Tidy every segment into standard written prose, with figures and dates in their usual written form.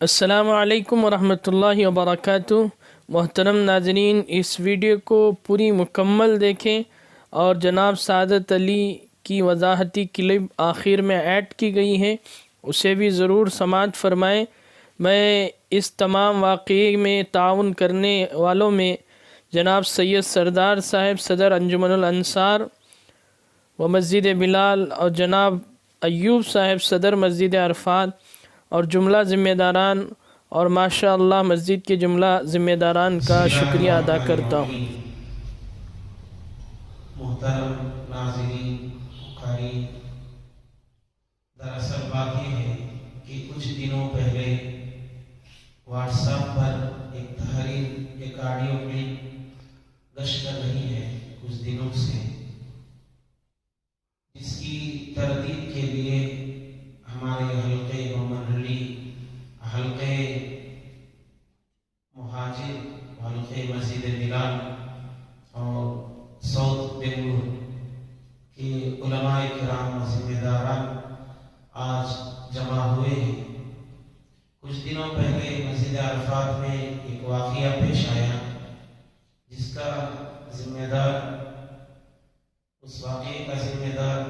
السلام علیکم ورحمۃ اللہ وبرکاتہ۔ محترم ناظرین، اس ویڈیو کو پوری مکمل دیکھیں اور جناب سعادت علی کی وضاحتی کلپ آخر میں ایڈ کی گئی ہے، اسے بھی ضرور سماعت فرمائیں۔ میں اس تمام واقعے میں تعاون کرنے والوں میں جناب سید سردار صاحب صدر انجمن الانصار و مسجد بلال اور جناب ایوب صاحب صدر مسجد عرفات اور جملہ ذمہ داران اور ماشاء اللہ مسجد کے جملہ ذمہ داران کا شکریہ ادا کرتا ہوں۔ محترم ناظرین قاری، دراصل بات یہ ہے کہ کچھ دنوں پہلے واٹس ایپ پر ایک تحریر، ایک آڈیو کلپ گشت کر رہی ہے کچھ دنوں سے، جس کی تردید کے لیے ہمارے حلقے و منڈلی، حلقے مہاجر، حلقے مسجد بلال اور ساؤتھ بنگلور کے علماء کرام و ذمہ داران آج جمع ہوئے ہیں۔ کچھ دنوں پہلے مسجد عرفات میں ایک واقعہ پیش آیا جس کا ذمہ دار، اس واقعے کا ذمہ دار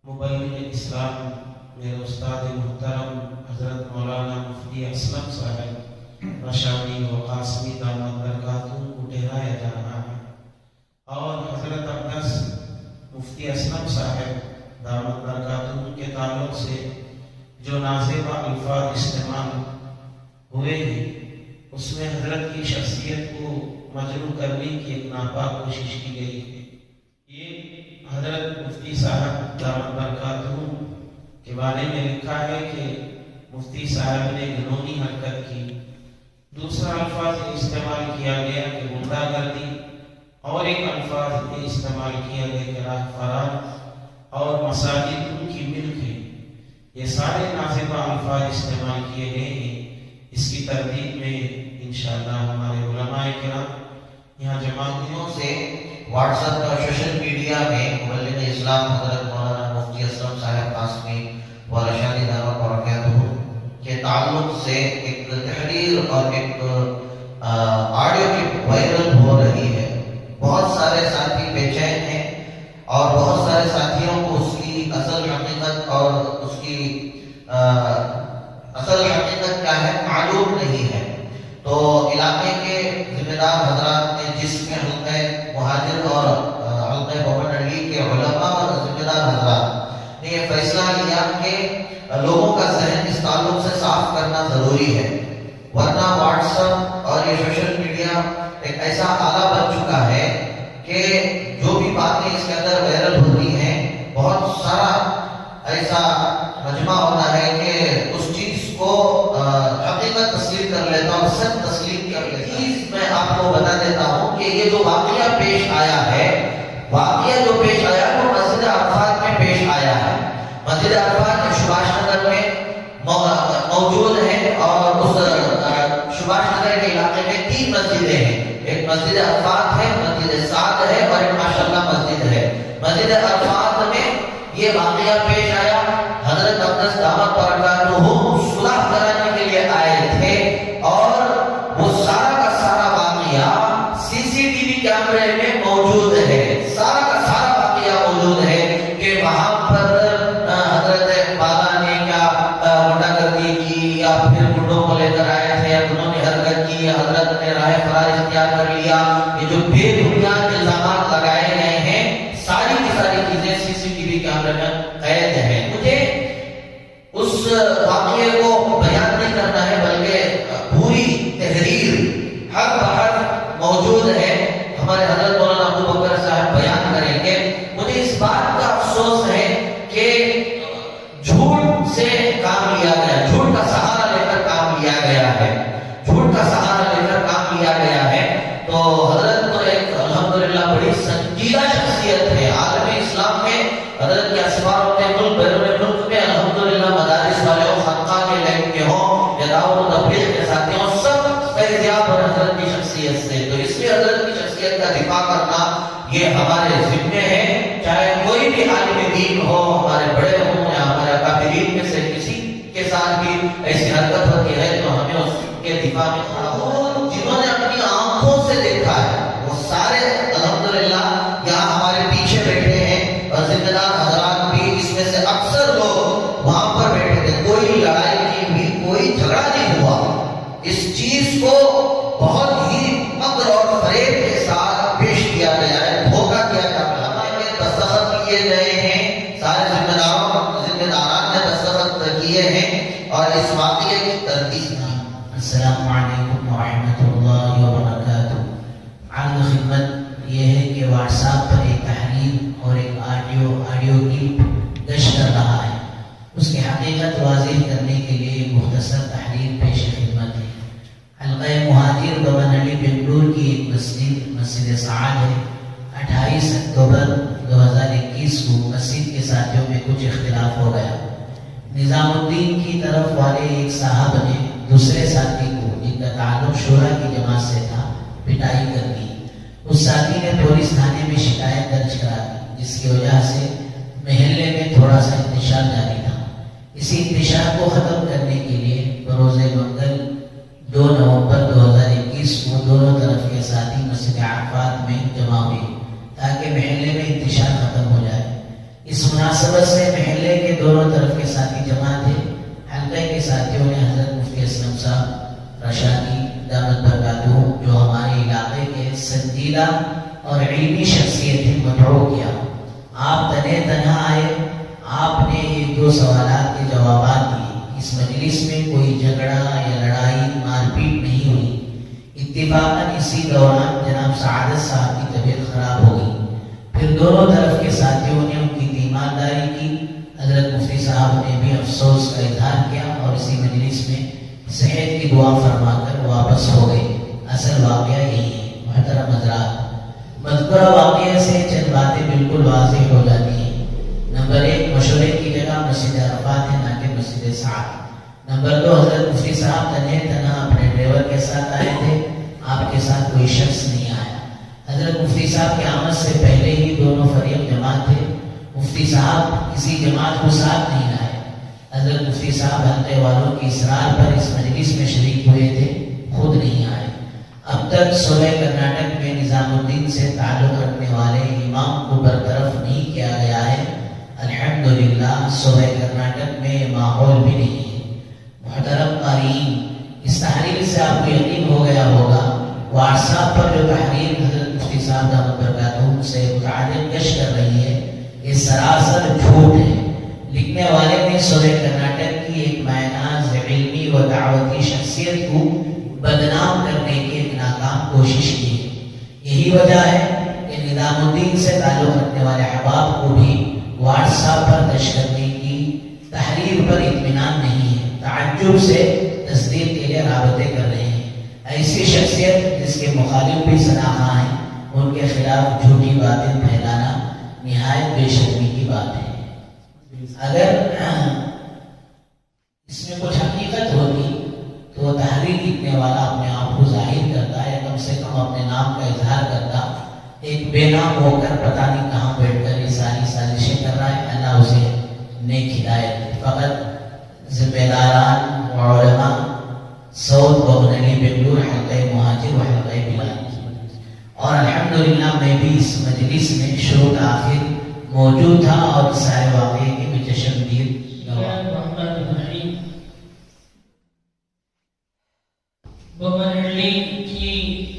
مبلغ اسلام میرے استاد محترم حضرت مولانا مفتی اسلم صاحب رشادی و قاسمی دامت برکاتہم کو ٹھہرایا جا رہا ہے، اور حضرت اقدس مفتی اسلم صاحب دامت برکاتہم کے تعلق سے جو نازیبہ الفاظ استعمال ہوئے ہیں، اس میں حضرت کی شخصیت کو مجروح کرنے کی ایک ناپاک کوشش کی گئی ہے۔ یہ حضرت مفتی صاحب دامت برکاتہم کے بارے میں لکھا ہے کہ مفتی صاحب نے گھنونی حرکت کی۔ دوسرا الفاظ یہ استعمال کیا گیا کہ غنڈہ گردی، اور ایک الفاظ یہ استعمال کیا گیا کہ راہ فرار اور مساجد ان کی ملک ہے۔ یہ سارے نازیبہ الفاظ استعمال کیے گئے ہیں۔ اس کی تردید میں انشاءاللہ ہمارے علماء کرام یہاں جماعتیوں سے واٹس ایپ اور سوشل میڈیا میں مبلغ اسلام حضرت مولانا مفتی اسلم صاحب قاسمی و رشادی دامت برکاتہم کے تعلق سے ایک تحریر اور ایک آڈیو کلپ وائرل ہو رہی ہے۔ بہت سارے ساتھی بے چین ہیں اور بہت سارے ساتھیوں کو اس کی اصل حقیقت اور اس کی اصل حقیقت کیا ہے معلوم نہیں ہے۔ تو علاقے کے ذمہ دار حضرات نے، جس میں حلقہ مہاجر اور حلقہ بمنڈلی کے علماء اور ذمہ دار حضرات نے یہ فیصلہ لیا کہ لوگوں کا ذہن اس تعلق سے صاف کرنا ضروری ہے، ورنہ واٹس ایپ اور یہ سوشل میڈیا ایک ایسا آلہ بن چکا ہے کہ جو بھی باتیں اس کے اندر وائرل ہوتی ہیں، بہت سارا ایسا مجمع ہوتا ہے کہ اس چیز کو حقیقت تسلیم کر لیتا اور سچ تسلیم کر لیتا۔ میں آپ کو بتا دیتا ہوں کہ یہ جو واقعہ پیش آیا ہے، واقعہ جو پیش آیا وہ مسجد عرفات میں پیش آیا ہے۔ مسجد عرفات سبھاش نگر میں موجود ہے، اور اس سبھاش نگر کے علاقے میں 3 مسجدیں ہیں۔ ایک مسجد عرفات ہے، مسجد سعد ہے، اور ایک ماشاءاللہ مسجد ہے۔ مسجد عرفات میں یہ واقعہ پیش آیا۔ حضرت اقدس دامت برکاتہم صلح کرانے کے لیے آئے تھے، اور وہ سارا کا سارا واقعہ سی سی ٹی وی کیمرے میں موجود ہے۔ سارا کا سارا واقعہ موجود ہے کہ وہاں پر حضرت بالا نے کیا غنڈہ گردی کی، یا پھر گنڈوں کو لے کر آئے تھے، یا انہوں نے حرکت کی، حضرت نے راہ فرار اختیار کر لیا۔ یہ جو بے بنیاد الزامات لگائے گئے ہیں، ساری کی ساری چیزیں سی سی ٹی وی کیمرے میں قید ہیں۔ مجھے اس واقعے کو بیان نہیں کرنا ہے، بلکہ پوری تحریر حرف بحرف موجود ہے، ہمارے حضرت مولانا ابو بکر صاحب بیان کریں گے۔ مجھے اس بات کا افسوس ہے کہ جھوٹ سے کام لیا گیا، جھوٹ کا سہارا لے کر کام لیا گیا ہے، جھوٹ کا سہارا لے کر کام لیا گیا ہے۔ تو حضرت تو ایک الحمدللہ بڑی سنجیدہ شخصیت ہے عالم اسلام میں۔ حضرت کے اسفار اپنے ملک بیرون ملک میں الحمدللہ مدارس والے ہوں، خانقاہ کے لائن کے ہوں، یا دعوت و تبلیغ کے ساتھی ہوں، سب فیضیاب اور حضرت کی شخصیت سے۔ تو اس لیے حضرت کی شخصیت کا دفاع کرنا یہ ہمارے ذمے ہے، چاہے کوئی بھی عالم دین ہو، ہمارے بڑے ہوں یا ہمارے اکابرین میں سے کسی کے ساتھ بھی ایسی حرکت ہوتی ہے دفاع میں کھڑا ہو. جنہوں نے اپنی آنکھوں سے دیکھا ہے وہ سارے الحمدللہ یہاں ہمارے پیچھے بیٹھے ہیں, اور ذمہ دار حضرات بھی اس میں سے اکثر لوگ وہاں پر بیٹھے تھے. کوئی لڑائی نہیں ہوئی, کوئی جھگڑا نہیں ہوا. اس چیز کو بہت ہی مکر اور فریب کے ساتھ پیش کیا گیا ہے, دھوکہ کیا جاتا ہے. دستخط کیے گئے ہیں, سارے ذمہ داران نے دستخط کیے ہیں, اور اس واقعے کی تردید کی. السلام علیکم ورحمۃ اللہ وبرکاتہ. عام خدمت یہ ہے کہ واٹس ایپ پر ایک تحریر اور ایک آڈیو کلپ گشت کر رہا ہے. اس کی حقیقت واضح کرنے کے لیے مختصر تحریر پیش خدمت ہے. حلقہ مہاجر بمنہلی بنگلور کی ایک مسجد سعاد ہے. 28 اکتوبر 2021 کو مسجد کے ساتھیوں میں کچھ اختلاف ہو گیا. نظام الدین کی طرف والے ایک صاحب نے دوسرے ساتھی کو, جن کا تعلق شورا کی جماعت سے تھا, پٹائی کر دی. اس ساتھی نے پولیس تھانے میں شکایت درج کرا دی, جس کی وجہ سے محلے میں تھوڑا سا انتشار جاری تھا. اسی انتشار کو ختم کرنے کے لیے بروز منگل 2 نومبر 2021 کو دونوں طرف کے ساتھی مسجد عرفات میں جمع ہوئے تاکہ محلے میں انتشار ختم ہو جائے. اس مناسبت سے محلے کے دونوں طرف کے ساتھی جمع تھے. حلقے کے ساتھیوں نے حضرت مفتی اسلم صاحب رشادی دامت برکاتہ, جو ہمارے علاقے کے سنجیدہ اور علمی شخصیت ہیں, مدعو کیا. آپ تنہا آئے. آپ نے 1-2 سوالات کے جوابات دیے. اس مجلس میں کوئی جھگڑا یا لڑائی مار پیٹ نہیں ہوئی. اتفاقاً اسی دوران جناب سعادت صاحب کی طبیعت خراب ہو گئی. پھر دونوں طرف کے ساتھیوں نے ان کی تیمارداری کی. حضرت مفتی صاحب نے بھی افسوس کا اظہار کیا اور اسی مجلس میں صحت کی دعا فرما کر واپس ہو گئے. اصل واقعہ یہی ہے. محترم حضرات, مذکورہ واقعے سے چند باتیں بالکل واضح ہو جاتی ہیں. نمبر 1, مشورے کی جگہ مسجد عرفات ہے, نہ کہ مسجد سعاد. نمبر 2, حضرت مفتی صاحب تنہا اپنے ڈرائیور کے ساتھ آئے تھے. آپ کے ساتھ کوئی شخص نہیں آیا. حضرت مفتی صاحب کی آمد سے پہلے ہی دونوں فریق جماعت تھے. مفتی صاحب کسی جماعت کو ساتھ نہیں لائے. حضرت مفتی صاحب حلقے والوں کی اصرار پر اس مجلس میں شریک ہوئے تھے, خود نہیں آئے. اب تک صوبہ کرناٹک میں نظام الدین سے تعلق رکھنے والے امام کو برطرف نہیں کیا گیا ہے. الحمدللہ صوبہ کرناٹک میں ماحول بھی نہیں ہے. محترم قارئین, اس تحریر سے آپ کو یقین ہو گیا ہوگا واٹس ایپ پر جو تحریر حضرت مفتی صاحب دامت برکاتہ سے متعلق گشت کر رہی ہے, یہ سراسر جھوٹ ہے. لکھنے والے نے صوبہ کرناٹک کی ایک معناز علمی و دعوتی شخصیت کو بدنام کرنے کی ایک ناکام کوشش کی ہے. یہی وجہ ہے کہ نظام الدین سے تعلق رکھنے والے احباب کو بھی واٹس ایپ پر گشت کرنے کی تحریر پر اطمینان نہیں ہے. تعجب سے تصدیق کے لیے رابطے کر رہے ہیں. ایسی شخصیت جس کے مخالف بھی شناخواہ ہیں, ان کے خلاف جھوٹی باتیں پھیلانا نہایت بے شرمی کی بات ہے. اگر اس میں کچھ حقیقت ہوتی تو تحریر لکھنے والا اپنے آپ کو ظاہر کرتا ہے, کم سے کم اپنے نام کا اظہار کرتا. ایک بے نام ہو کر پتہ نہیں کہاں بیٹھ کر یہ ساری سازشیں کر رہا ہے. اللہ اسے نیک ہدایت. فقط ذمہ داران و علماء سعود بمنہلی بنگلور, حلقہ مہاجر و حلقہ بلال, اور الحمدللہ میں بھی اس مجلس میں شروع آخر موجود تھا اور اس سارے واقعے کے بھی چشمگیر بمنہلی کی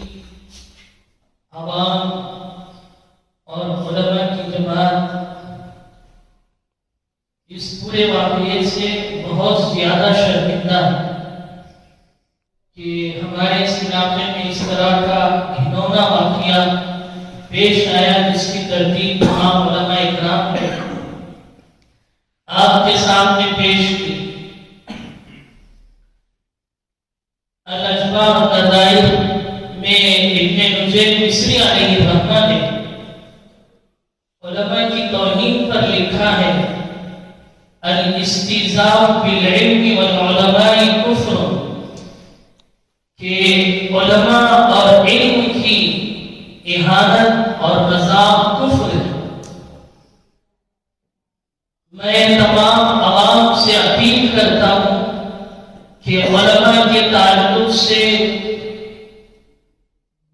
عوام اور علماء کی جماعت اس پورے واقعے سے بہت زیادہ شرمندہ ہے کہ ہمارے اس علاقے میں اس طرح کا گھنونا واقعہ پیش آیا, جس کی ترتیب تمام علماء اکرام نے آپ کے سامنے پیش کی. الاجماع النظائر میں ابن نجیب مصری علیہ الرحمہ نے علماء کی توہین پر لکھا ہے, الاستہزاء بالعلم والعلماء کفر, کہ علماء اور علم کی اہانت اور مذاق کفر ہے. میں تمام عوام سے اپیل کرتا ہوں کہ علماء کے تعلق سے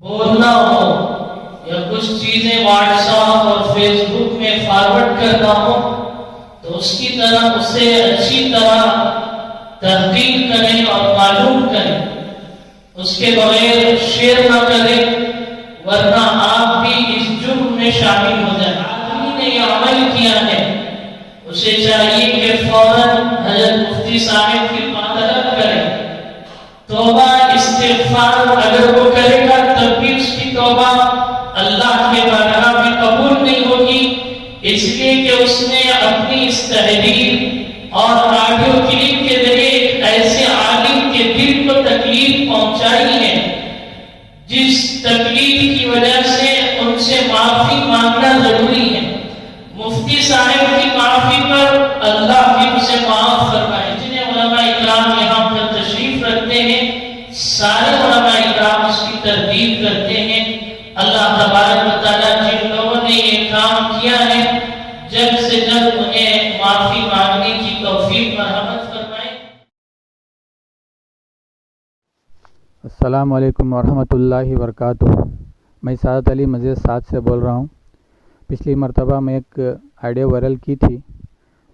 بولنا ہو یا کچھ چیزیں واٹس ایپ اور فیس بک میں فارورڈ کرنا ہو تو اس کی طرح اسے اچھی طرح تحقیق کریں اور معلوم کریں، اس کے بغیر شیئر نہ کریں، ورنہ آپ بھی اس جرم میں شامل ہو جائیں۔ آدمی نے یہ عمل کیا ہے، اسے چاہیے کہ فوراً حضرت مفتی صاحب کی طلب کرے، توبہ استغفار اگر وہ کرے گا تب بھی اس کی توبہ اللہ کے بارگاہ میں قبول نہیں ہوگی، اس لیے کہ اس نے اپنی اس تحریر اور آڈیو کلپ کے ذریعے ایک ایسے عالم کے دل کو تکلیف پہنچائی ہے جس تکلیف کی وجہ سے ان سے معافی مانگنا ضروری ہے۔ مفتی صاحب کی معافی پر اللہ بھی اسے معاف فرمائے۔ جنہیں علماء اکرام یہاں پر تشریف رکھتے ہیں سارے علماء اکرام اس کی تردید کرتے ہیں۔ اللہ تبارک و تعالیٰ جن لوگوں نے یہ کام کیا ہے جلد سے جلد انہیں معافی مانگنے کی توفیق مرحمت فرمائے۔ السلام علیکم ورحمۃ اللہ وبرکاتہ۔ میں سعادت علی مسجد 7 سے بول رہا ہوں۔ پچھلی مرتبہ میں ایک آڈیو وائرل کی تھی،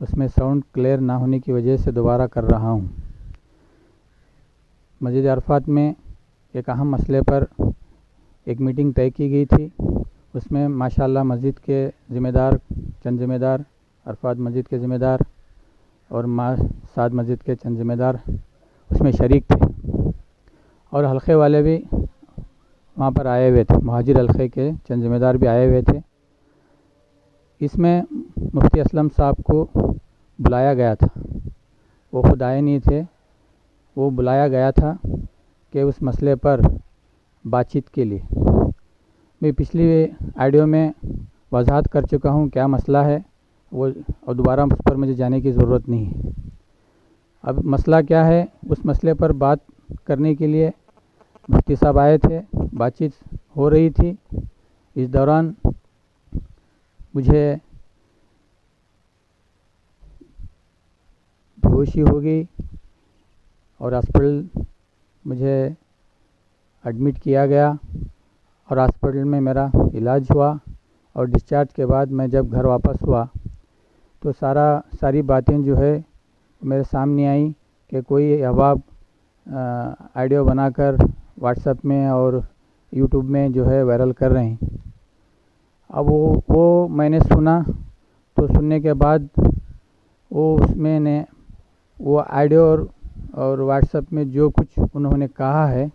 اس میں ساؤنڈ کلیئر نہ ہونے کی وجہ سے دوبارہ کر رہا ہوں۔ مسجد عرفات میں ایک اہم مسئلے پر ایک میٹنگ طے کی گئی تھی، اس میں ماشاءاللہ مسجد کے ذمہ دار، چند ذمہ دار، عرفات مسجد کے ذمہ دار اور سعد مسجد کے چند ذمہ دار اس میں شریک تھے، اور حلقے والے بھی وہاں پر آئے ہوئے تھے، مہاجر حلقے کے چند ذمہ دار بھی آئے ہوئے تھے۔ اس میں مفتی اسلم صاحب کو بلایا گیا تھا، وہ خود آئے نہیں تھے، وہ بلایا گیا تھا کہ اس مسئلے پر بات چیت کے لیے۔ میں پچھلی آڈیو میں وضاحت کر چکا ہوں کیا مسئلہ ہے، وہ اور دوبارہ اس پر مجھے جانے کی ضرورت نہیں ہے۔ اب مسئلہ کیا ہے، اس مسئلے پر بات کرنے کے لیے مفتی صاحب آئے تھے، بات چیت ہو رہی تھی۔ اس دوران مجھے بے ہوشی ہو گئی اور ہاسپٹل مجھے ایڈمٹ کیا گیا، اور ہاسپٹل میں میرا علاج ہوا، اور ڈسچارج کے بعد میں جب گھر واپس ہوا تو ساری باتیں جو ہے میرے سامنے آئیں کہ کوئی احباب آڈیو بنا کر واٹس ایپ میں اور یوٹیوب میں جو ہے وائرل کر رہے ہیں۔ اب وہ میں نے سنا، تو سننے کے بعد اس میں نے وہ آڈیو اور واٹس ایپ میں جو کچھ انہوں نے کہا ہے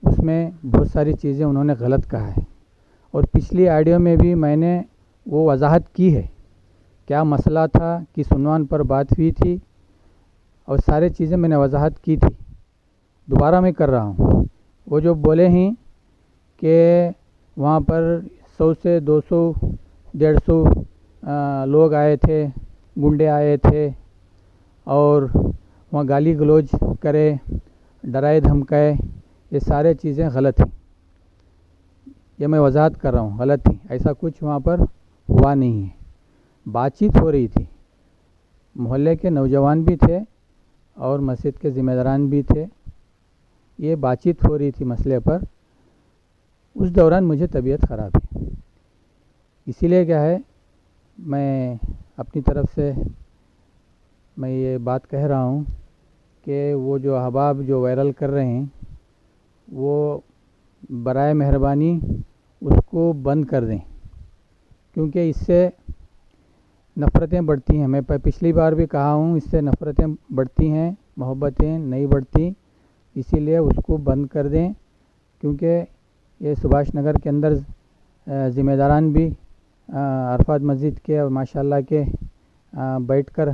اس میں بہت ساری چیزیں انہوں نے غلط کہا ہے، اور پچھلی آڈیو میں بھی میں نے وہ وضاحت کی ہے کیا مسئلہ تھا، کس عنوان پر بات ہوئی تھی، اور سارے چیزیں میں نے وضاحت کی تھی۔ دوبارہ میں کر رہا ہوں۔ وہ جو بولے ہیں کہ وہاں پر 100 سے 200 150 لوگ آئے تھے، گنڈے آئے تھے، اور وہاں گالی گلوچ کرے، ڈرائے دھمکائے، یہ سارے چیزیں غلط ہیں۔ یہ میں وضاحت کر رہا ہوں، غلط ہیں، ایسا کچھ وہاں پر ہوا نہیں ہے۔ بات چیت ہو رہی تھی، محلے کے نوجوان بھی تھے اور مسجد کے ذمہ داران بھی تھے، یہ بات چیت ہو رہی تھی مسئلے پر۔ اس دوران مجھے طبیعت خراب ہے، اسی لیے کیا ہے میں اپنی طرف سے میں یہ بات کہہ رہا ہوں کہ وہ جو احباب جو وائرل کر رہے ہیں وہ برائے مہربانی اس کو بند کر دیں، کیونکہ اس سے نفرتیں بڑھتی ہیں۔ میں پچھلی بار بھی کہا ہوں، اس سے نفرتیں بڑھتی ہیں، محبتیں نہیں بڑھتی، اسی لیے اس کو بند کر دیں، کیونکہ یہ سبھاش نگر کے اندر ذمہ داران بھی عرفات مسجد کے اور ماشاءاللہ کے بیٹھ کر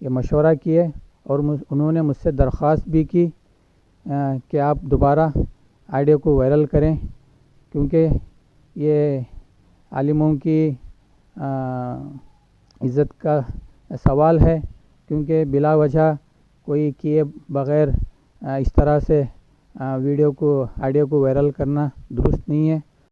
یہ مشورہ کیے، اور انہوں نے مجھ سے درخواست بھی کی کہ آپ دوبارہ آڈیو کو وائرل کریں، کیونکہ یہ عالموں کی عزت کا سوال ہے، کیونکہ بلا وجہ کوئی کیے بغیر اس طرح سے آڈیو کو وائرل کرنا درست نہیں ہے۔